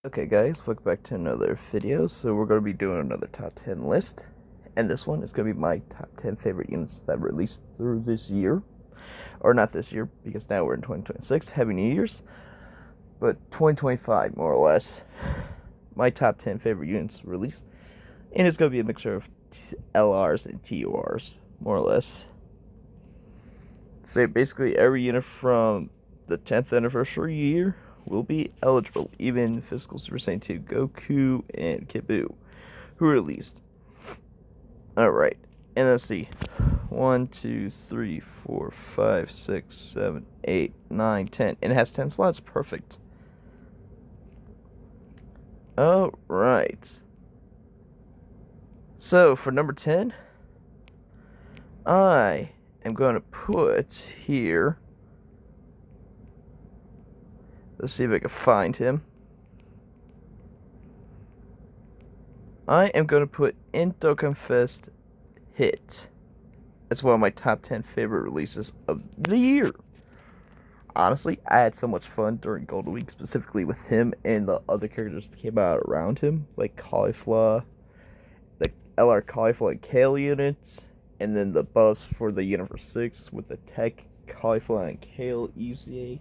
Okay guys, welcome back to another video. So we're going to be doing another top 10 list. And this one is going to be my top 10 favorite units that released through this year. Or not this year, because now we're in 2026, Happy New Year's. But 2025, more or less. My top 10 favorite units released. And it's going to be a mixture of LRs and TURs, more or less. So basically every unit from the 10th anniversary year will be eligible, even Physical Super Saiyan 2 Goku and Kibu, who released. Alright, and let's see. 1, 2, 3, 4, 5, 6, 7, 8, 9, 10. And it has 10 slots. Perfect. Alright. So, for number 10, I am going to put here. Let's see if I can find him. I am going to put in Dokkan Fest Hit. It's one of my top 10 favorite releases of the year. Honestly, I had so much fun during Golden Week, specifically with him and the other characters that came out around him, like Caulifla, the LR Caulifla and Kale units, and then the buffs for the Universe 6 with the Tech, Caulifla, and Kale EZA.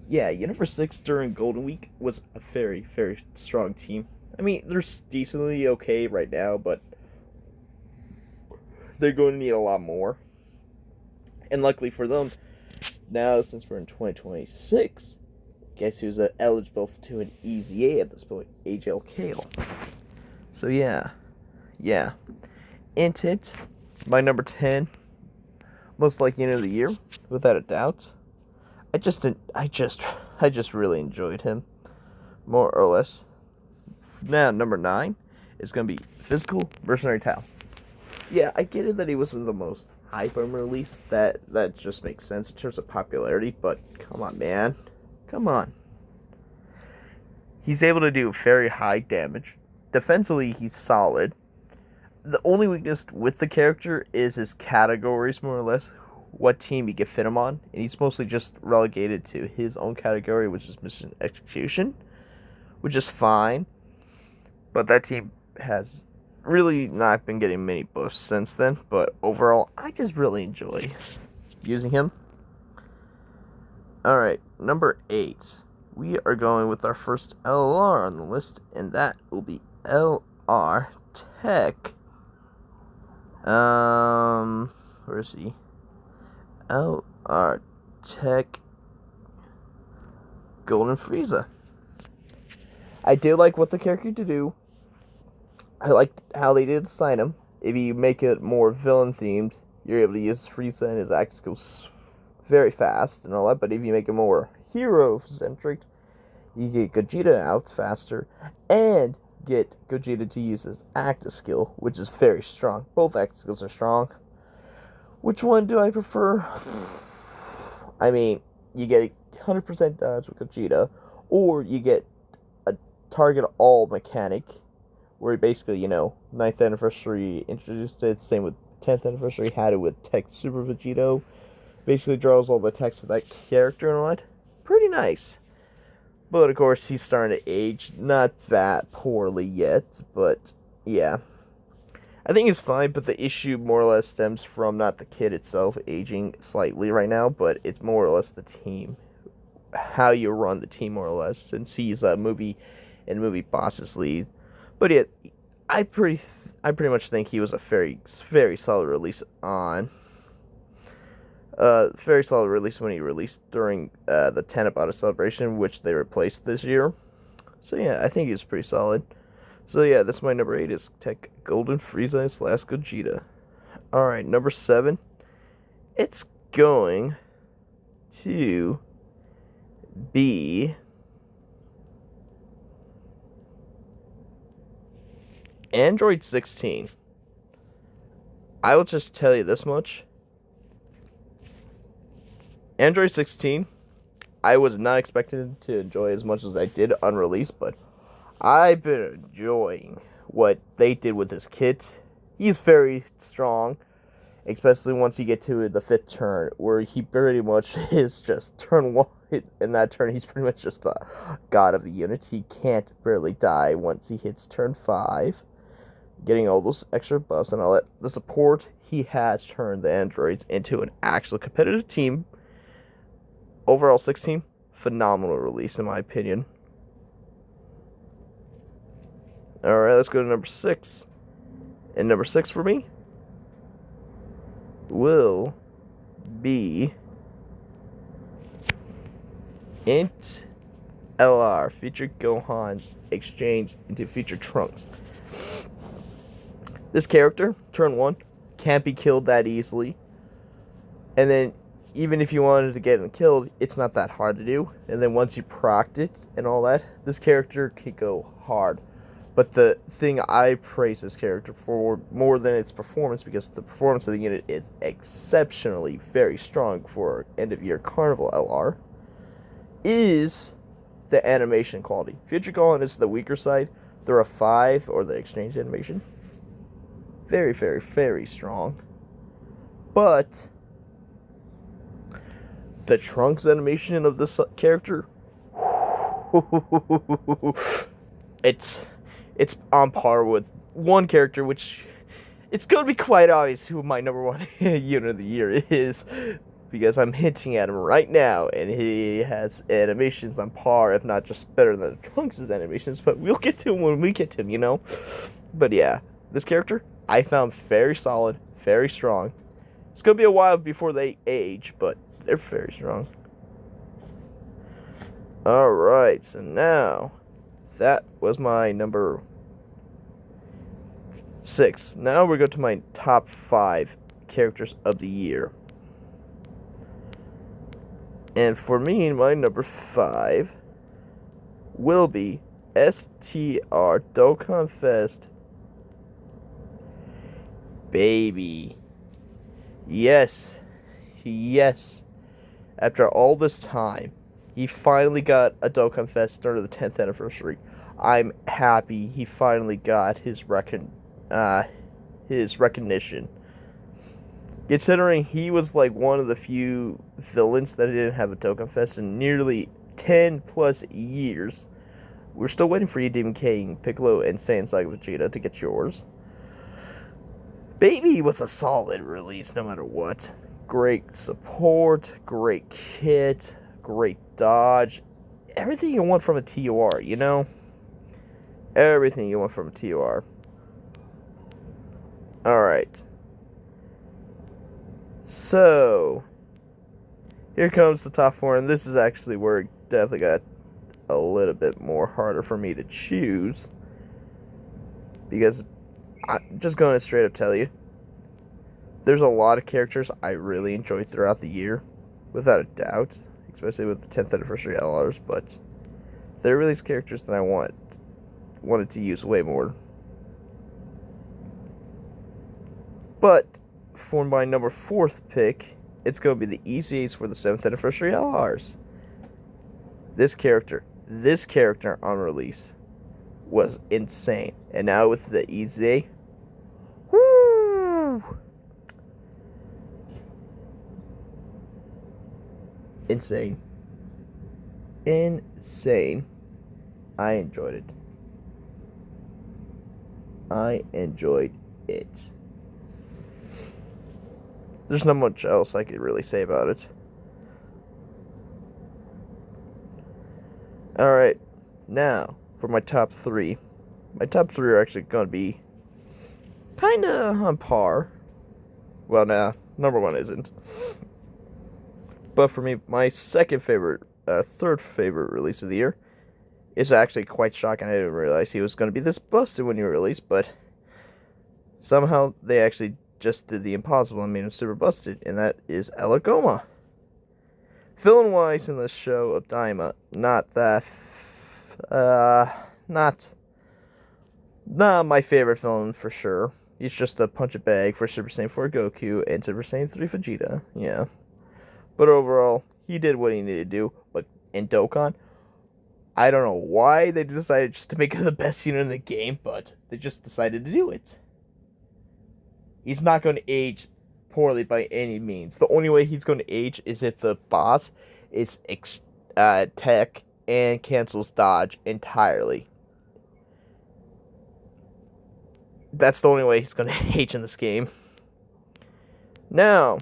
Yeah, Universe 6 during Golden Week was a very, very strong team. I mean, they're decently okay right now, but they're going to need a lot more. And luckily for them, now since we're in 2026, guess who's eligible to an EZA at this point? AJL Kale. So yeah. Intit, my number 10, most likely unit of the year, without a doubt. I just really enjoyed him, more or less. Now, number 9 is going to be Physical Mercenary Tau. Yeah, I get it that he wasn't the most hype on release. That just makes sense in terms of popularity, but come on, man. Come on. He's able to do very high damage. Defensively, he's solid. The only weakness with the character is his categories, more or less. What team you can fit him on, and he's mostly just relegated to his own category, which is mission execution, which is fine. But that team has really not been getting many buffs since then. But overall, I just really enjoy using him. Alright, number 8. We are going with our first LR on the list, and that will be LR Tech. Where is he? LR Tech Golden Frieza. I do like what the character to do. I like how they did design him. If you make it more villain themed, you're able to use Frieza and his axe goes very fast and all that. But if you make it more hero centric, you get Gogeta out faster and get Gogeta to use his active skill, which is very strong. Both active skills are strong. Which one do I prefer? I mean, you get a 100% dodge with Gogeta, or you get a target all mechanic, where basically, 9th anniversary introduced it, same with 10th anniversary, had it with Tech Super Vegito. Basically draws all the text of that character and all that. Pretty nice. But of course, he's starting to age, not that poorly yet, but yeah. I think it's fine, but the issue more or less stems from not the kid itself aging slightly right now, but it's more or less the team. How you run the team, more or less, since he's a movie bosses lead. But yeah, I pretty much think he was a very, very solid release on. Very solid release when he released during the Tanabata celebration, which they replaced this year. So yeah, I think he was pretty solid. So yeah, that's my number 8 is Tech Golden Frieza / Gogeta. Alright, number 7. It's going to be Android 16. I will just tell you this much. Android 16, I was not expecting to enjoy as much as I did on release, but I've been enjoying what they did with his kit. He's very strong, especially once you get to the 5th turn, where he pretty much is just turn 1. In that turn, he's pretty much just a god of the unit. He can't barely die once he hits turn 5, getting all those extra buffs and all that. The support, he has turned the androids into an actual competitive team. Overall 16, phenomenal release in my opinion. Alright, let's go to number 6. And number 6 for me will be Int LR, Future Gohan exchange into Future Trunks. This character, turn 1, can't be killed that easily. And then, even if you wanted to get him killed, it's not that hard to do. And then once you procced it and all that, this character can go hard. But the thing I praise this character for more than its performance, because the performance of the unit is exceptionally very strong for end-of-year Carnival LR, is the animation quality. Future Gohan is the weaker side. They're a 5, or the exchange animation. Very, very, very strong. But the Trunks animation of this character, it's on par with one character, which it's going to be quite obvious who my number 1 unit of the year is, because I'm hinting at him right now, and he has animations on par, if not just better than Trunks' animations, but we'll get to him when we get to him, you know? But yeah, this character, I found very solid, very strong. It's going to be a while before they age, but they're very strong. Alright, so now, that was my number 6. Now we go to my top 5 characters of the year. And for me, my number 5 will be STR Dokkan Fest Baby. Yes. After all this time, he finally got a Dokkan Fest during the 10th anniversary. I'm happy he finally got his recognition. Considering he was like one of the few villains that didn't have a Dokkan Fest in nearly 10 plus years. We're still waiting for you, Demon King, Piccolo, and Saiyan Saga Vegeta to get yours. Baby was a solid release no matter what. Great support, great kit, great dodge. Everything you want from a TOR, you know? Everything you want from a TOR. Alright. So, here comes the top 4, and this is actually where it definitely got a little bit more harder for me to choose. Because, I'm just going to straight up tell you, there's a lot of characters I really enjoyed throughout the year, without a doubt, especially with the 10th anniversary LRs, but there are really characters that I wanted to use way more. But for my number 4th pick, it's going to be the Easy Ace for the 7th anniversary LRs. This character on release was insane. And now with the Easy, whoo! Insane. I enjoyed it. There's not much else I could really say about it. Alright, now for my top 3. My top 3 are actually going to be kind of on par. Well, nah, number 1 isn't. But for me, my third favorite release of the year is actually quite shocking. I didn't realize he was going to be this busted when he released, but somehow they actually just did the impossible and made him super busted, and that is Elegoma. Villain-wise in this show of Daima, not my favorite villain for sure. He's just a punch a bag for Super Saiyan 4 Goku and Super Saiyan 3 Vegeta, yeah. But overall, he did what he needed to do. But in Dokkan, I don't know why they decided just to make him the best unit in the game, but they just decided to do it. He's not going to age poorly by any means. The only way he's going to age is if the boss is tech and cancels dodge entirely. That's the only way he's going to age in this game. Now,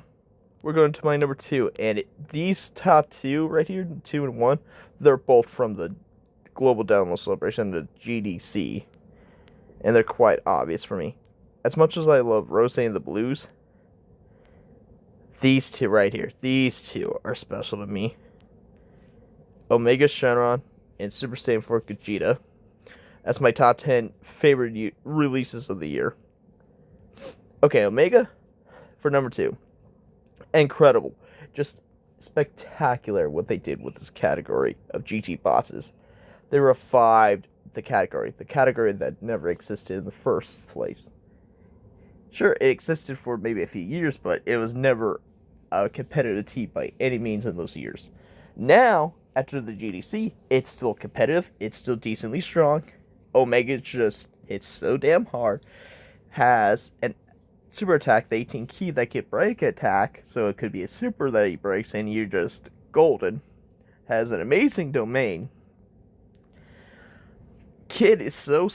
we're going to my number 2, and these top 2 right here, 2 and 1, they're both from the Global Download Celebration, the GDC, and they're quite obvious for me. As much as I love Rose and the Blues, these 2 right here, these 2 are special to me. Omega Shenron and Super Saiyan 4 Gogeta. That's my top 10 favorite releases of the year. Okay, Omega for number 2. Incredible. Just spectacular what they did with this category of GG bosses. They revived the category that never existed in the first place. Sure, it existed for maybe a few years, but it was never a competitive team by any means in those years. Now, after the GDC, it's still competitive, it's still decently strong. Omega just hits so damn hard, has an super attack, the 18 key that can break attack, so it could be a super that he breaks and you're just golden. Has an amazing domain. Kid is so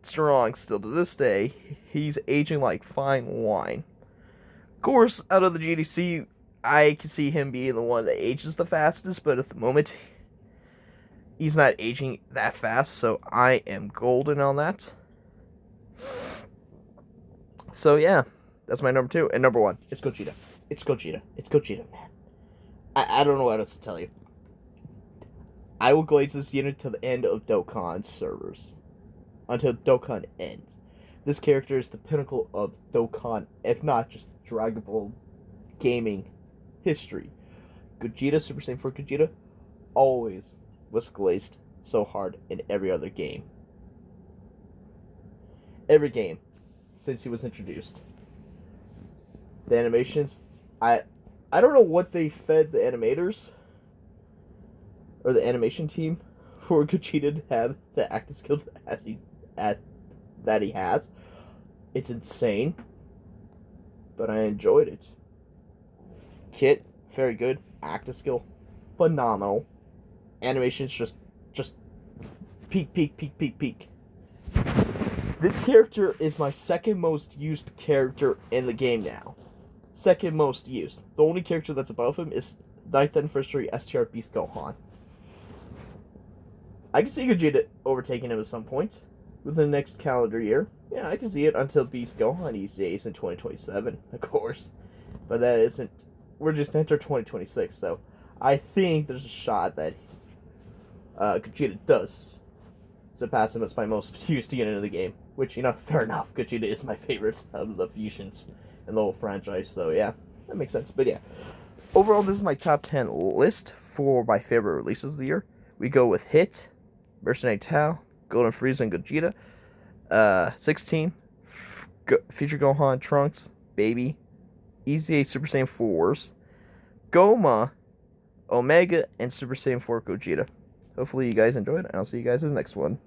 strong still to this day. He's aging like fine wine. Of course, out of the GDC, I can see him being the one that ages the fastest, but at the moment, he's not aging that fast, so I am golden on that. So yeah, that's my number 2. And number 1, it's Gogeta. It's Gogeta. It's Gogeta, man. I don't know what else to tell you. I will glaze this unit to the end of Dokkan servers. Until Dokkan ends. This character is the pinnacle of Dokkan, if not just Dragon Ball gaming history. Gogeta, Super Saiyan 4 Gogeta, always was glazed so hard in every other game. Every game since he was introduced. The animations, I don't know what they fed the animators or the animation team for Gogeta to have the acting skill that he has. It's insane, but I enjoyed it. Kit, very good. Acting skill, phenomenal. Animations just peak. This character is my second most used character in the game now. Second most used. The only character that's above him is 9th Anniversary STR Beast Gohan. I can see Gogeta overtaking him at some point within the next calendar year. Yeah, I can see it until Beast Gohan ECAs in 2027, of course. But that isn't... We're just entered 2026, so I think there's a shot that Gogeta does surpass him as my most used unit in the game. Which, you know, fair enough. Gogeta is my favorite of the fusions in the whole franchise, so yeah, that makes sense. But yeah, overall, this is my top 10 list for my favorite releases of the year. We go with Hit, Mercenary Tao, Golden Frieza and Gogeta, 16, Future Gohan, Trunks, Baby, EZA Super Saiyan 4s, Goma, Omega, and Super Saiyan 4 Gogeta. Hopefully you guys enjoyed, and I'll see you guys in the next one.